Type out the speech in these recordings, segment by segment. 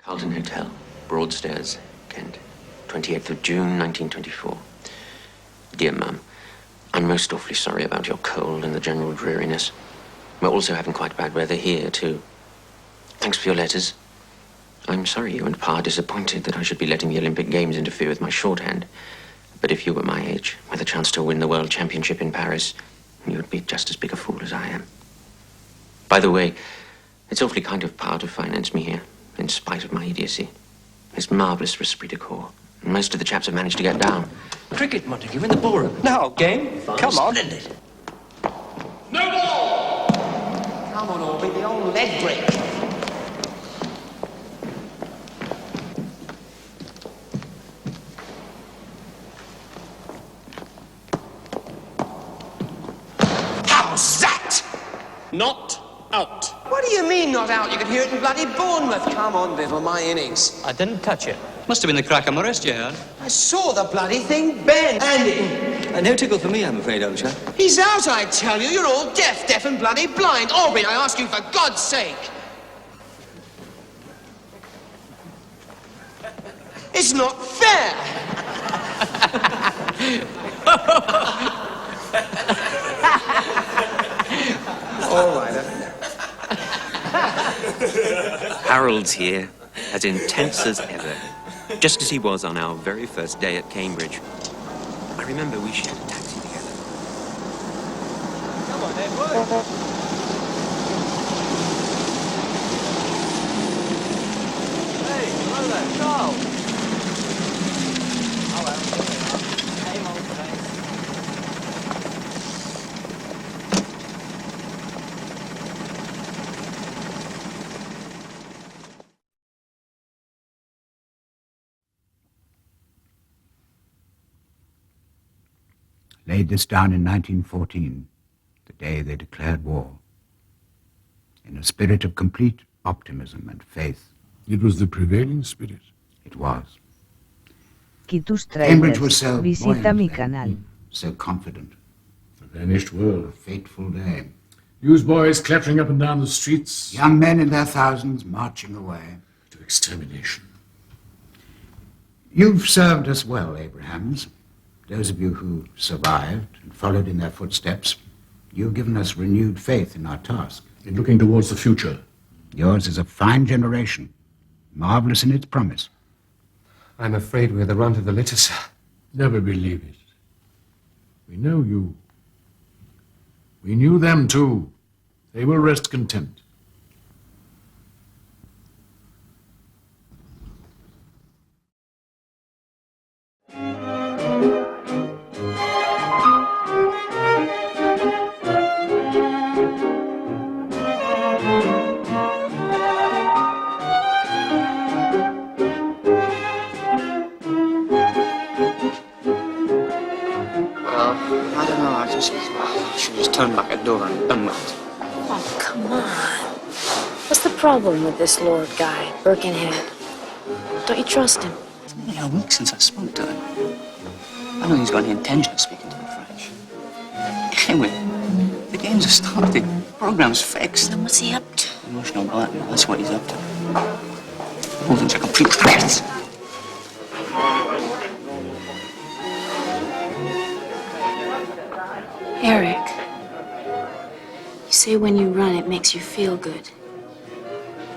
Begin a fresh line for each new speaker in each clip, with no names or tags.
Carlton Hotel, Broadstairs, Kent, 28th of June, 1924. Dear Mum, I'm most awfully sorry about your cold and the general dreariness. We're also having quite bad weather here, too. Thanks for your letters. I'm sorry you and Pa are disappointed that I should be letting the Olympic Games interfere with my shorthand. But if you were my age, with a chance to win the World Championship in Paris, you'd be just as big a fool as I am. By the way, it's awfully kind of Pa to finance me here, in spite of my idiocy. It's marvellous for esprit de corps. Most of the chaps have managed to get down.
Cricket, Montague, in the ballroom. Now, game.
Fine.
Come on.
Splendid.
No ball!
Come on, Orby, the old leg break. How's that?
Not out.
What do you mean, not out? You could hear it in bloody Bournemouth. Come on, Biddle, my innings.
I didn't touch it.
Must have been the crack on my wrist, you heard.
I saw the bloody thing bend. And it...
No tickle for me, I'm afraid, old chap.
He's out, I tell you. You're all deaf and bloody blind. Orby, I ask you for God's sake. It's not fair. All right,
Harold's here, as intense as ever, just as he was on our very first day at Cambridge. I remember we shared a taxi together.
Come on, Edward. Hey, hello there, Charles. Oh, well, here we are. Same old place.
Laid this down in 1914, the day they declared war, in a spirit of complete optimism and faith.
It was the prevailing spirit.
It was.
Tus
Cambridge
trailers.
was so
Visita mi
buoyant,
canal.
so confident.
The vanished
A
world.
fateful day.
Newsboys clattering up and down the streets.
Young men in their thousands marching away.
To extermination.
You've served us well, Abrahams. Those of you who survived and followed in their footsteps, you've given us renewed faith in our task.
In looking towards the future.
Yours is a fine generation, marvelous in its promise.
I'm afraid we're the runt of the litter, sir.
Never believe it. We know you. We knew them too. They will rest content.
I don't know, I should just turn back a door and done with it.
Oh, come on. What's the problem with this Lord guy, Birkenhead? Don't you trust him?
It's only a week since I spoke to him. I don't think he's got any intention of speaking to me French. Anyway, the games have started. The program's fixed.
Then what's he up to?
Emotional blackmail, that's what he's up to. The whole thing's a complete mess.
Eric, you say when you run it makes you feel good.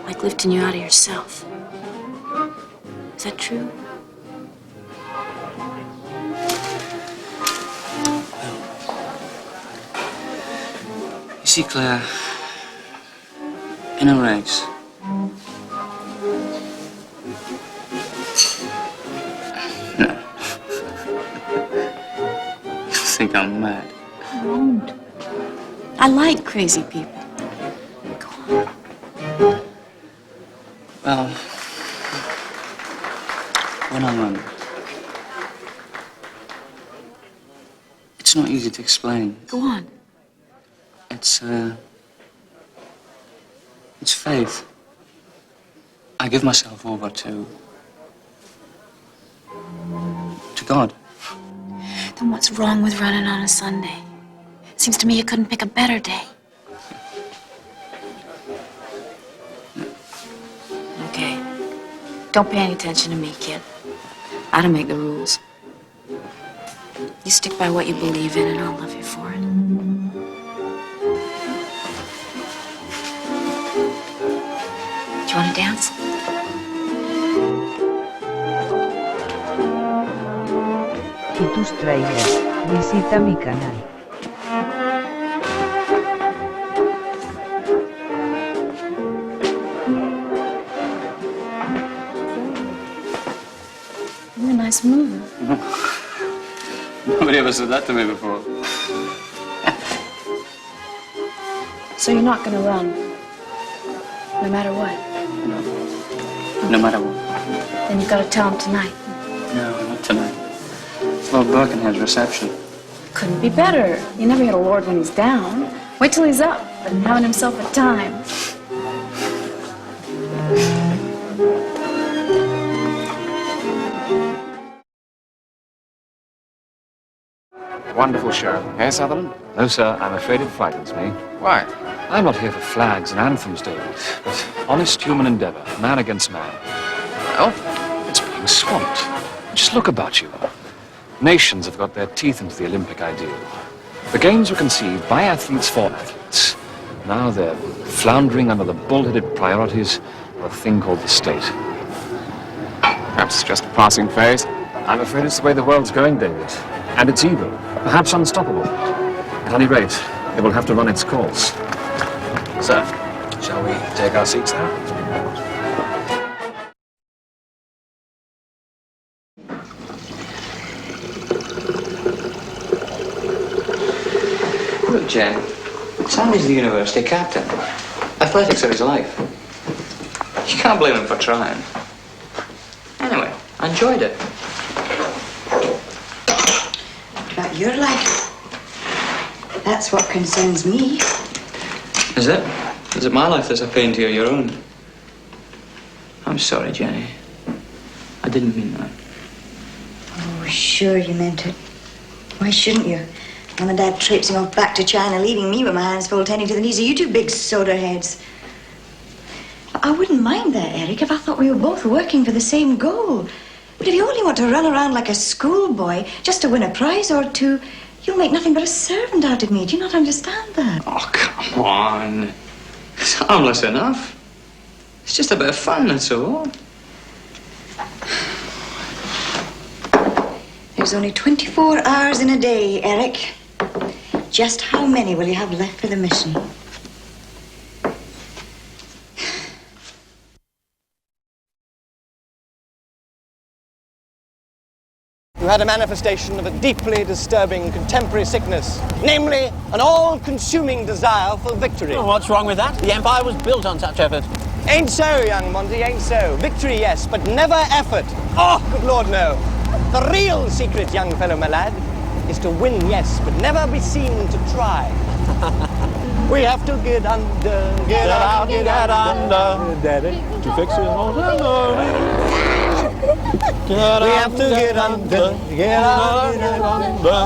Like lifting you out of yourself. Is that true?
You see, Claire, in a race, no. You think I'm mad.
I won't. I like crazy people. Go on.
Well, when I run, it's not easy to explain.
Go on.
It's faith. I give myself over to God.
Then what's wrong with running on a Sunday? Seems to me you couldn't pick a better day. Okay. Don't pay any attention to me, kid. I don't make the rules. You stick by what you believe in, and I'll love you for it. Do you want to dance?
Y tus trailers, visita mi canal.
You're a nice mover.
Nobody ever said that to me before.
So you're not gonna run, no matter what.
No matter what.
Then you've got to tell him tonight.
No, not tonight. It's Lord Birkenhead's reception.
Couldn't be better. You never hit a lord when he's down. Wait till he's up and having himself a time.
Wonderful show. Eh, Sutherland?
No, sir, I'm afraid it frightens me.
Why?
I'm not here for flags and anthems, David, but honest human endeavor, man against man.
Well?
It's being swamped. Just look about you. Nations have got their teeth into the Olympic ideal. The Games were conceived by athletes for athletes. Now they're floundering under the bull-headed priorities of a thing called the state.
Perhaps it's just a passing phase.
I'm afraid it's the way the world's going, David. And it's evil, perhaps unstoppable. At any rate, it will have to run its course.
Sir, shall we take our seats now?
Look, Jen, Sandy's the university captain. Athletics are his life. You can't blame him for trying. Anyway, I enjoyed it.
About your life. That's what concerns me.
Is it? Is it my life that's a pain to you, your own? I'm sorry, Jenny. I didn't mean that.
Oh, sure you meant it. Why shouldn't you? Mum and Dad traipsing off back to China, leaving me with my hands full tending to the needs of you two big soda heads. I wouldn't mind that, Eric, if I thought we were both working for the same goal. But if you only want to run around like a schoolboy just to win a prize or two, you'll make nothing but a servant out of me. Do you not understand that?
Oh, come on. It's harmless enough. It's just a bit of fun, that's all.
There's only 24 hours in a day, Eric. Just how many will you have left for the mission?
You had a manifestation of a deeply disturbing contemporary sickness, namely an all-consuming desire for victory.
Well, what's wrong with that? The Empire was built on such effort.
Ain't so, young Monty, ain't so. Victory, yes, but never effort. Oh, good Lord, no. The real secret, young fellow, my lad, is to win, yes, but never be seen to try. We have to get under, get out, get under, Daddy, to fix his motor. We have to get under, get out, get under,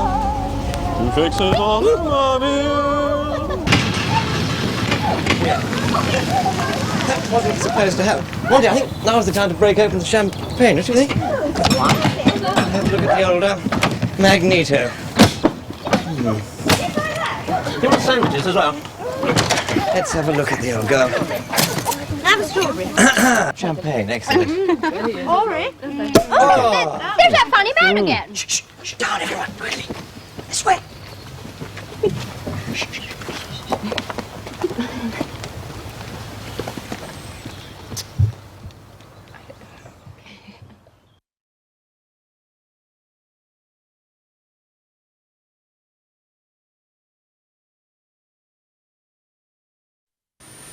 to fix his motor. That wasn't supposed to happen. Monty, I think now's the time to break open the champagne, don't you think? Have a look at the old Magneto. You want sandwiches as well? Let's have a look at the old girl.
Have a strawberry.
Champagne, excellent.
Orange. Oh, there's that funny man again.
Shh, shh, down everyone, quickly. This way.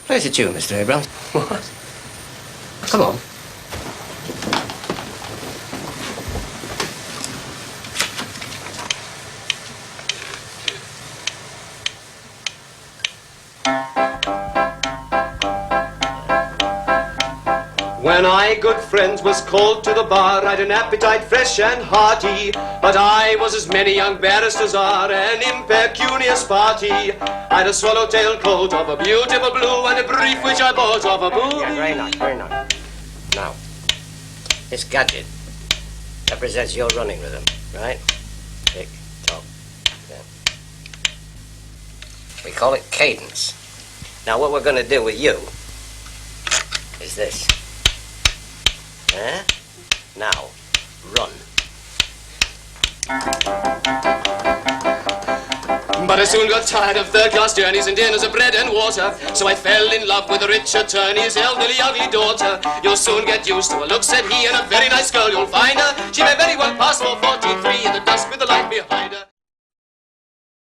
Play the tune, Mr. Abrams. What? Come on.
When I, good friends, was called to the bar, I'd an appetite fresh and hearty, but I was as many young barristers are, an impecunious party. I'd a swallowtail coat of a beautiful blue, and a brief which I bought of a movie.
Yeah, very nice, very nice. Now,
This gadget represents your running rhythm, right? Tick, tock, then. We call it cadence. Now what we're going to do with you is this. Now, run.
But I soon got tired of third-class journeys and dinners of bread and water. So I fell in love with a rich attorney's elderly ugly daughter. You'll soon get used to her look, said he, and a very nice girl you'll find her. She may very well pass for 43 in the dusk with the light behind her.